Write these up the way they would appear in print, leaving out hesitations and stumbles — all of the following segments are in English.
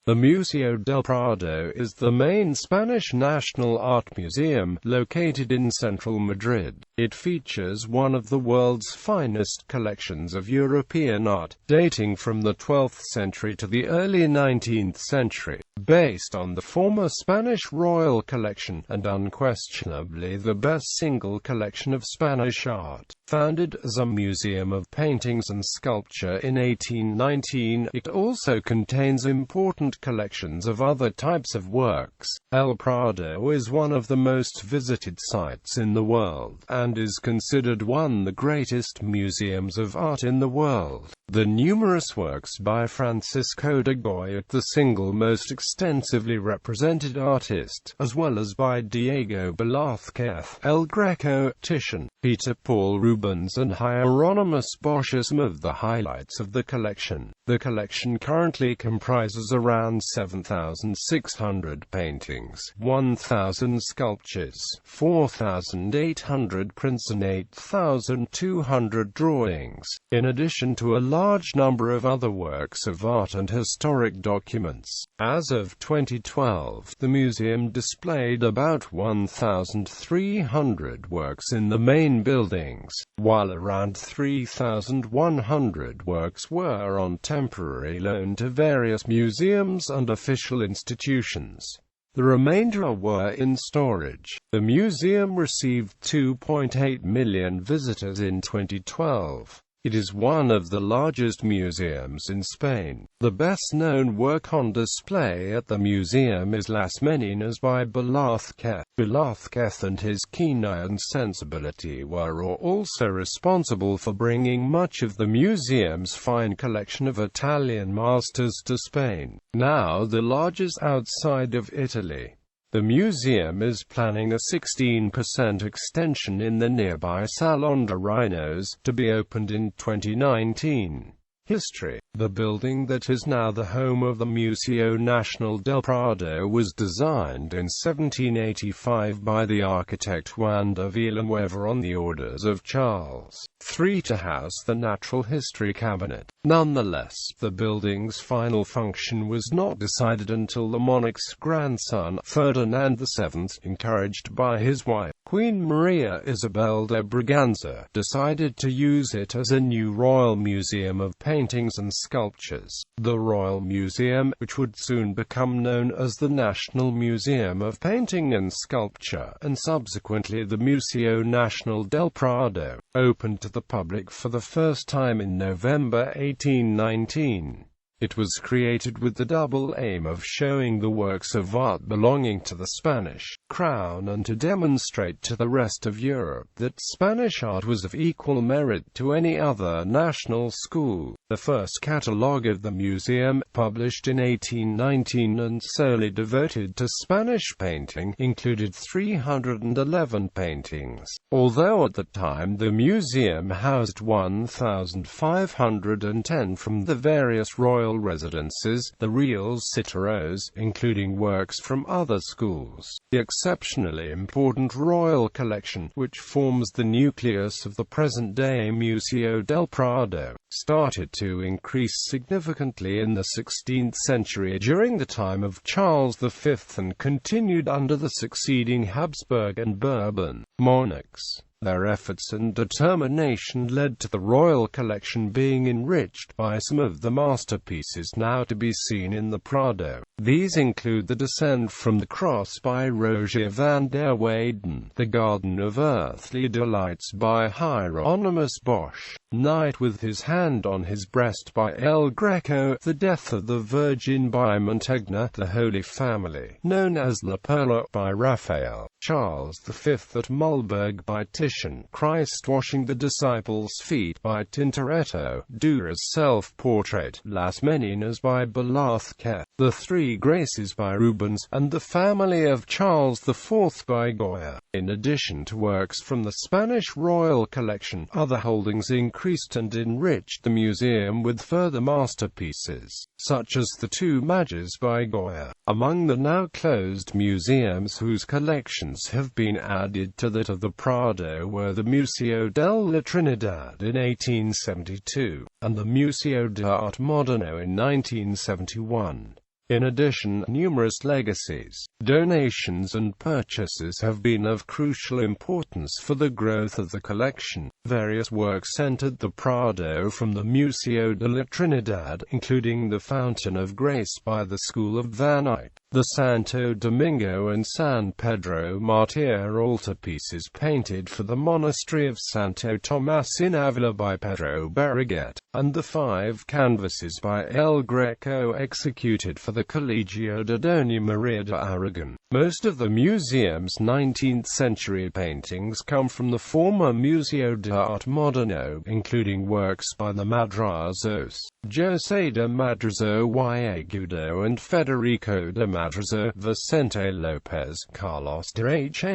The Museo del Prado is the main Spanish national art museum, located in central Madrid. It features one of the world's finest collections of European art, dating from the 12th century to the early 19th century. Based on the former Spanish royal collection, and unquestionably the best single collection of Spanish art. Founded as a museum of paintings and sculpture in 1819, it also contains important collections of other types of works. El Prado is one of the most visited sites in the world, and is considered one of the greatest museums of art in the world. The numerous works by Francisco de Goya, the single most extensively represented artist, as well as by Diego Velázquez, El Greco, Titian, Peter Paul Rubens and Hieronymus Bosch are some of the highlights of the collection. The collection currently comprises around 7,600 paintings, 1,000 sculptures, 4,800 prints and 8,200 drawings, in addition to a large number of other works of art and historic documents. As of 2012, the museum displayed about 1,300 works in the main buildings, while around 3,100 works were on temporary loan to various museums and official institutions. The remainder were in storage. The museum received 2.8 million visitors in 2012. It is one of the largest museums in Spain. The best-known work on display at the museum is Las Meninas by Velázquez. Velázquez and his keen eye and sensibility were also responsible for bringing much of the museum's fine collection of Italian masters to Spain, now the largest outside of Italy. The museum is planning a 16% extension in the nearby Salón de Reinos, to be opened in 2019. History. The building that is now the home of the Museo Nacional del Prado was designed in 1785 by the architect Juan de Villanueva on the orders of Charles III to house the Natural History Cabinet. Nonetheless, the building's final function was not decided until the monarch's grandson, Ferdinand VII, encouraged by his wife, Queen Maria Isabel de Braganza, decided to use it as a new royal museum of paintings and sculptures. The Royal Museum, which would soon become known as the National Museum of Painting and Sculpture, and subsequently the Museo Nacional del Prado, opened to the public for the first time in November 1819. It was created with the double aim of showing the works of art belonging to the Spanish crown and to demonstrate to the rest of Europe that Spanish art was of equal merit to any other national school. The first catalogue of the museum, published in 1819 and solely devoted to Spanish painting, included 311 paintings. Although at the time the museum housed 1,510 from the various royal residences, the Real Citeros, including works from other schools. The exceptionally important royal collection, which forms the nucleus of the present-day Museo del Prado, started to increase significantly in the 16th century during the time of Charles V and continued under the succeeding Habsburg and Bourbon monarchs. Their efforts and determination led to the royal collection being enriched by some of the masterpieces now to be seen in the Prado. These include The Descent from the Cross by Rogier van der Weyden, The Garden of Earthly Delights by Hieronymus Bosch, Night with His Hand on His Breast by El Greco, The Death of the Virgin by Mantegna, The Holy Family, known as La Perla by Raphael, Charles V at Mulberg by Titian, Christ Washing the Disciples' Feet by Tintoretto, Dürer's Self-Portrait, Las Meninas by Velázquez, The Three Graces by Rubens, and The Family of Charles IV by Goya. In addition to works from the Spanish royal collection, other holdings increased and enriched the museum with further masterpieces, such as The Two Mages by Goya. Among the now closed museums whose collections have been added to that of the Prado were the Museo de la Trinidad in 1872, and the Museo de Arte Moderno in 1971. In addition, numerous legacies, donations and purchases have been of crucial importance for the growth of the collection. Various works entered the Prado from the Museo de la Trinidad, including the Fountain of Grace by the School of Madrid.It, the Santo Domingo and San Pedro Martir altarpieces painted for the monastery of Santo Tomas in Avila by Pedro Barragán, and the 5 canvases by El Greco executed for the Colegio de Doña María de Aragon. Most of the museum's 19th-century paintings come from the former Museo de Arte Moderno, including works by the Madrazos, José de Madrazo y Agudo and Federico de Madrazo, Vicente López, Carlos de H.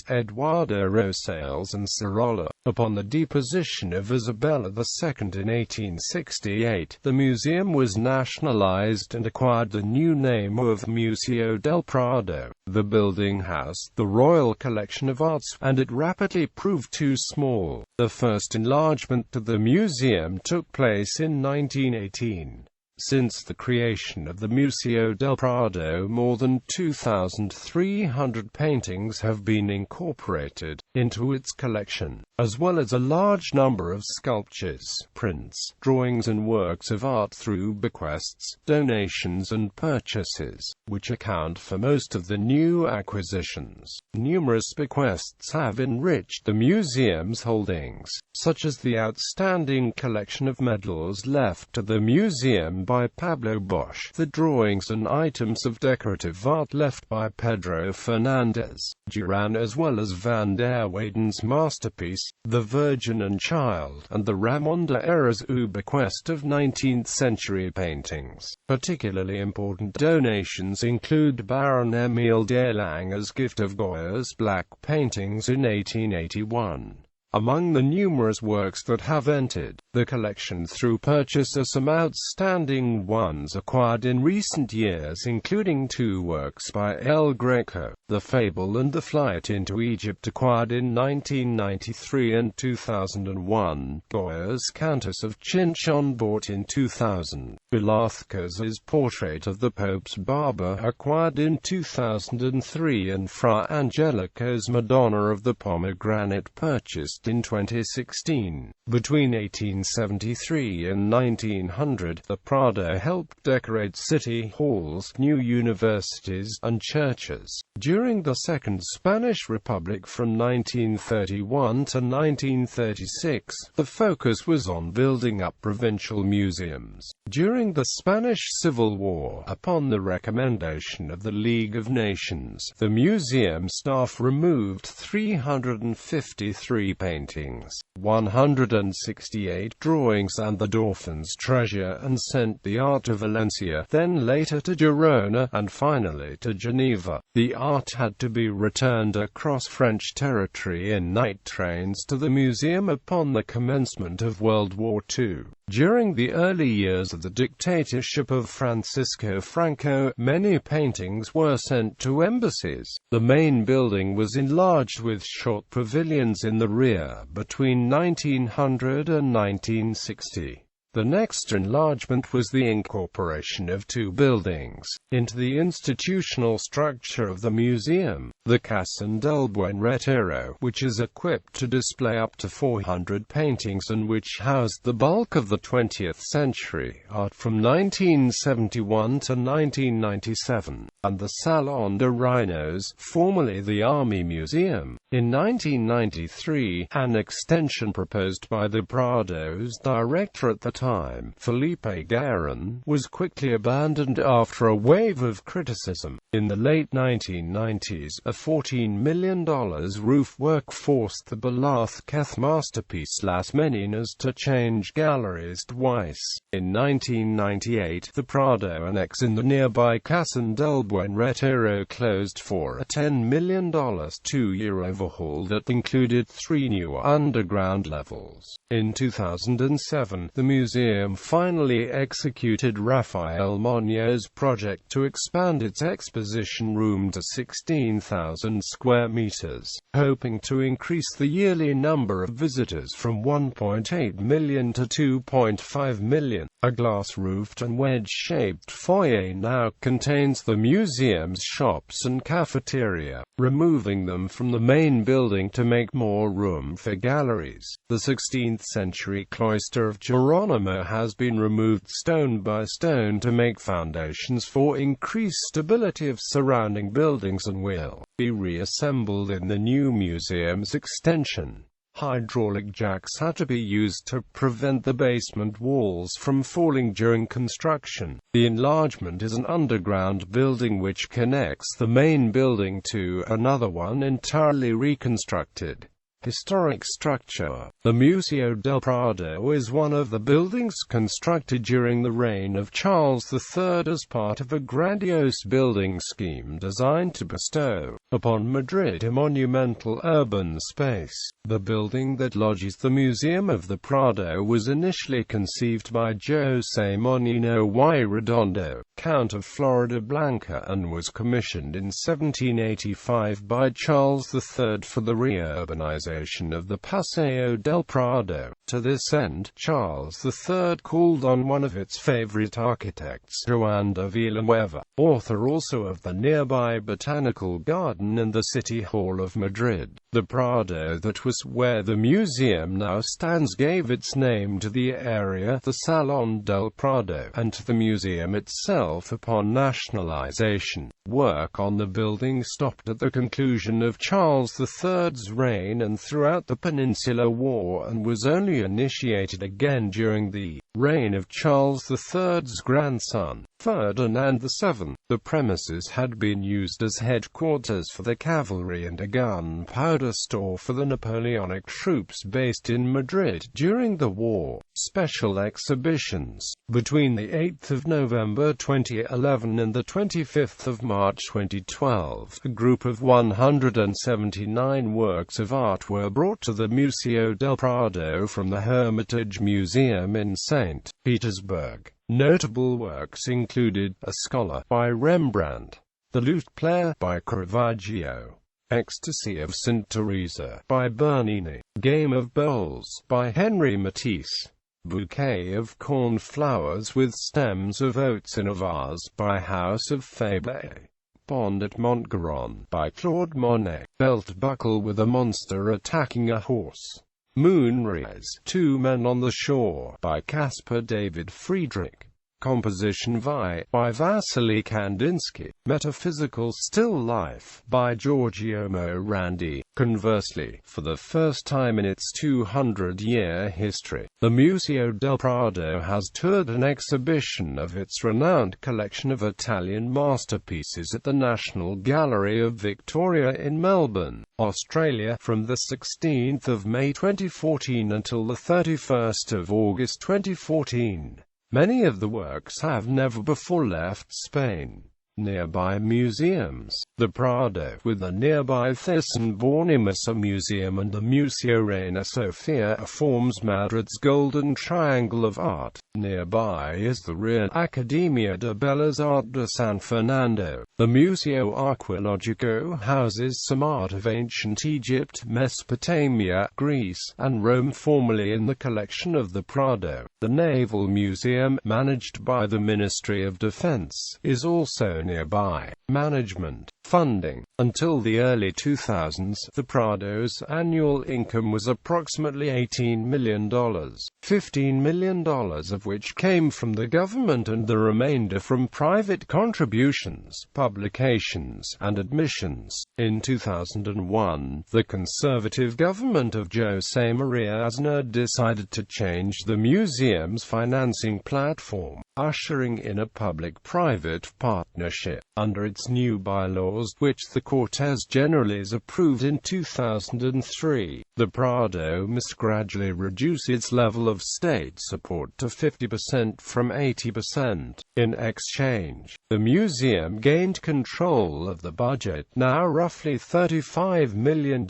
Eduardo Rosales and Sorolla. Upon the deposition of Isabella II in 1868, the museum was nationalized and acquired the new name of Museo del Prado. The building housed the Royal Collection of Arts, and it rapidly proved too small. The first enlargement to the museum took place in 1918. Since the creation of the Museo del Prado, more than 2,300 paintings have been incorporated into its collection, as well as a large number of sculptures, prints, drawings and works of art through bequests, donations and purchases, which account for most of the new acquisitions. Numerous bequests have enriched the museum's holdings, such as the outstanding collection of medals left to the museum by Pablo Bosch, the drawings and items of decorative art left by Pedro Fernandez Duran, as well as Van der Weyden's masterpiece, The Virgin and Child, and the Ramon de Errázuriz bequest of 19th-century paintings. Particularly important donations include Baron Émile de Lange's gift of Goya's black paintings in 1881. Among the numerous works that have entered the collection through purchase are some outstanding ones acquired in recent years, including 2 works by El Greco, The Fable and The Flight into Egypt, acquired in 1993 and 2001, Goya's Countess of Chinchon, bought in 2000, Velázquez's Portrait of the Pope's Barber, acquired in 2003, and Fra Angelico's Madonna of the Pomegranate, purchased in 2016. Between 1873 and 1900, the Prado helped decorate city halls, new universities, and churches. During the Second Spanish Republic from 1931 to 1936, the focus was on building up provincial museums. During the Spanish Civil War, upon the recommendation of the League of Nations, the museum staff removed 353 paintings, 168 drawings and the Dauphin's treasure, and sent the art to Valencia, then later to Girona, and finally to Geneva. The art had to be returned across French territory in night trains to the museum upon the commencement of World War II. During the early years of the dictatorship of Francisco Franco, many paintings were sent to embassies. The main building was enlarged with short pavilions in the rear between 1900 and 1960. The next enlargement was the incorporation of 2 buildings into the institutional structure of the museum. The Casa del Buen Retiro, which is equipped to display up to 400 paintings and which housed the bulk of the 20th century art from 1971 to 1997, and the Salon de Rhinos, formerly the Army Museum. In 1993, an extension proposed by the Prado's director at the time, Felipe Guerin, was quickly abandoned after a wave of criticism. In the late 1990s, a $14 million roof work forced the Velázquez masterpiece Las Meninas to change galleries twice. In 1998, the Prado annex in the nearby Casa del Buen Retiro closed for a $10 million 2-year overhaul that included 3 new underground levels. In 2007, the museum finally executed Rafael Monyo's project to expand its exposition room to 16,000 square meters, hoping to increase the yearly number of visitors from 1.8 million to 2.5 million. A glass-roofed and wedge-shaped foyer now contains the museum's shops and cafeteria, removing them from the main building to make more room for galleries. The 16th-century cloister of Geronimo has been removed stone by stone to make foundations for increased stability of surrounding buildings and will be reassembled in the new museum's extension. Hydraulic jacks had to be used to prevent the basement walls from falling during construction. The enlargement is an underground building which connects the main building to another one entirely reconstructed. Historic structure. The Museo del Prado is one of the buildings constructed during the reign of Charles III as part of a grandiose building scheme designed to bestow upon Madrid a monumental urban space. The building that lodges the Museum of the Prado was initially conceived by José Monino y Redondo, Count of Floridablanca, and was commissioned in 1785 by Charles III for the reurbanization of the Paseo del Prado. To this end, Charles III called on one of its favorite architects, Joan de Villanueva, author also of the nearby Botanical Garden and the City Hall of Madrid. The Prado, that was where the museum now stands, gave its name to the area, the Salón del Prado, and to the museum itself upon nationalization. Work on the building stopped at the conclusion of Charles III's reign and throughout the Peninsular War, and was only initiated again during the reign of Charles III's grandson, Ferdinand VII. The premises had been used as headquarters for the cavalry and a gunpowder store for the Napoleonic troops based in Madrid during the war. Special exhibitions. Between the 8th of November 2011 and the 25th of March 2012, a group of 179 works of art were brought to the Museo del Prado from the Hermitage Museum in St. Petersburg. Notable works included A Scholar by Rembrandt, The Lute Player by Caravaggio, Ecstasy of St. Teresa by Bernini, Game of Bowls by Henri Matisse, Bouquet of Cornflowers with Stems of Oats in a Vase by House of Fabre, Pond at Montgeron by Claude Monet, Belt Buckle with a Monster Attacking a Horse, Moonrise, Two Men on the Shore by Caspar David Friedrich, Composition Vi by Vasily Kandinsky, Metaphysical Still Life by Giorgio Morandi. Conversely, for the first time in its 200-year history, the Museo del Prado has toured an exhibition of its renowned collection of Italian masterpieces at the National Gallery of Victoria in Melbourne, Australia, from the 16th of May 2014 until the 31st of August 2014. Many of the works have never before left Spain. Nearby museums. The Prado, with the nearby Thyssen-Bornemisza Museum and the Museo Reina Sofia, forms Madrid's Golden Triangle of art. Nearby is the Real Academia de Bellas Artes de San Fernando. The Museo Arqueológico houses some art of ancient Egypt, Mesopotamia, Greece, and Rome, formerly in the collection of the Prado. The Naval Museum, managed by the Ministry of Defense, is also nearby. Management. Funding. Until the early 2000s, the Prado's annual income was approximately $18 million, $15 million of which came from the government and the remainder from private contributions, publications, and admissions. In 2001, the conservative government of José María Aznar decided to change the museum's financing platform, ushering in a public-private partnership. Under its new bylaws, which the Cortes Generales approved in 2003, the Prado must gradually reduce its level of state support to 50% from 80%. In exchange, the museum gained control of the budget, now roughly €35 million,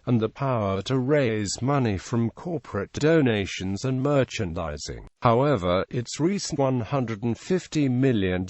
and the power to raise money from corporate donations and merchandising. However, its recent €150 million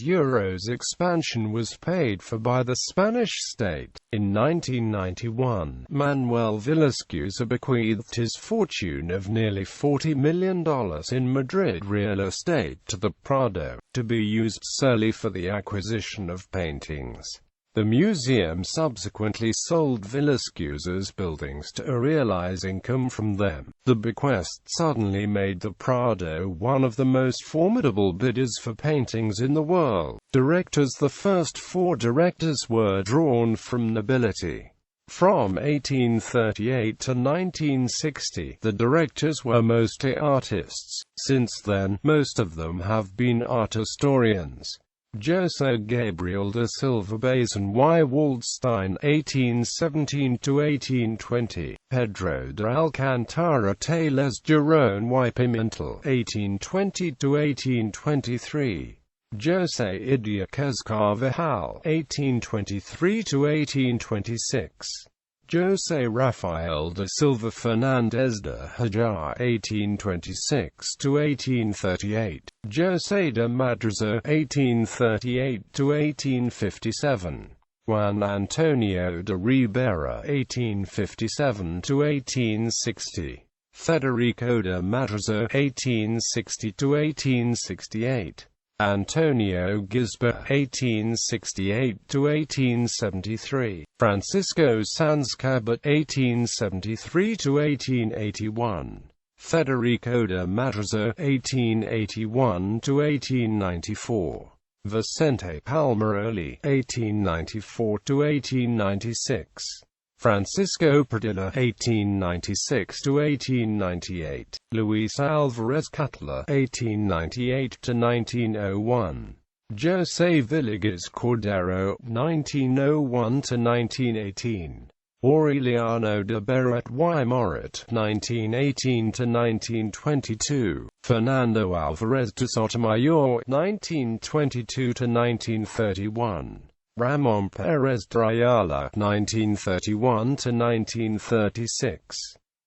expansion was paid for by the Spanish state. In 1991, Manuel Villascusa bequeathed his fortune of nearly $40 million in Madrid real estate to the Prado, to be used solely for the acquisition of paintings. The museum subsequently sold Villascusa's buildings to realize income from them. The bequest suddenly made the Prado one of the most formidable bidders for paintings in the world. The first 4 directors were drawn from nobility. From 1838 to 1960, the directors were mostly artists. Since then, most of them have been art historians. José Gabriel da Silva Bazan y Waldstein (1817–1820), Pedro de Alcantara Tales Girón y Pimentel (1820–1823), José Idiáquez Carvajal (1823–1826), José Rafael da Silva Fernández de Hajar (1826–1838), José de Madrazo (1838–1857), Juan Antonio de Ribera (1857–1860), Federico de Madrazo (1860–1868), Antonio Gisbert (1868–1873), Francisco Sanz Cabot (1873–1881), Federico de Madrazo (1881–1894), Vicente Palmaroli (1894–1896), Francisco Padilla (1896–1898), Luis Alvarez Cutler (1898–1901), José Villegas Cordero (1901–1918), Aureliano de Beret y Morat (1918–1922), Fernando Alvarez de Sotomayor (1922–1931), Ramón Pérez de Ayala (1931–1936),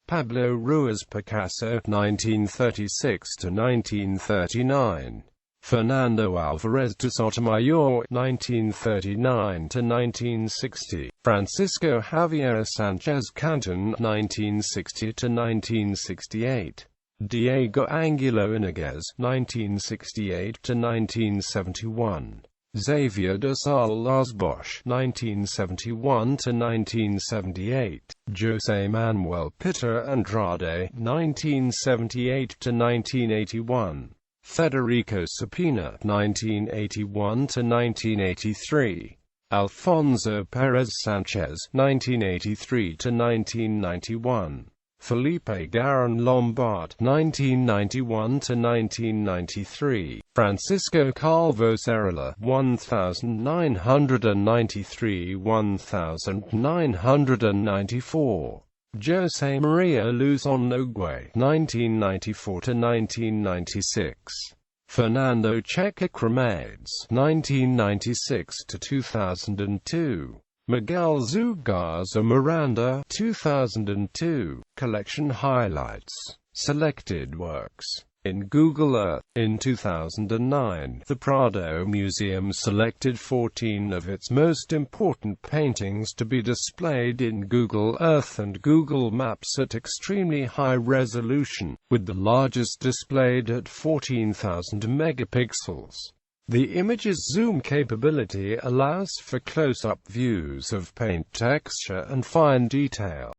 Pablo Ruiz Picasso (1936–1939), Fernando Alvarez de Sotomayor (1939–1960), Francisco Javier Sánchez Canton (1960–1968), Diego Angulo Iniguez (1968–1971), Xavier de Salas Bosch (1971–1978), José Manuel Pitter Andrade (1978–1981), Federico Sapina (1981–1983), Alfonso Pérez Sánchez (1983–1991), Felipe Garon Lombard (1991–1993), Francisco Calvo Cerula (1993–1994), José María Luzón Nogué (1994–1996), Fernando Checa Cremades (1996–2002), Miguel Zugaza Miranda 2002. Collection highlights. Selected works. In Google Earth. In 2009, the Prado Museum selected 14 of its most important paintings to be displayed in Google Earth and Google Maps at extremely high resolution, with the largest displayed at 14,000 megapixels. The image's zoom capability allows for close-up views of paint texture and fine detail.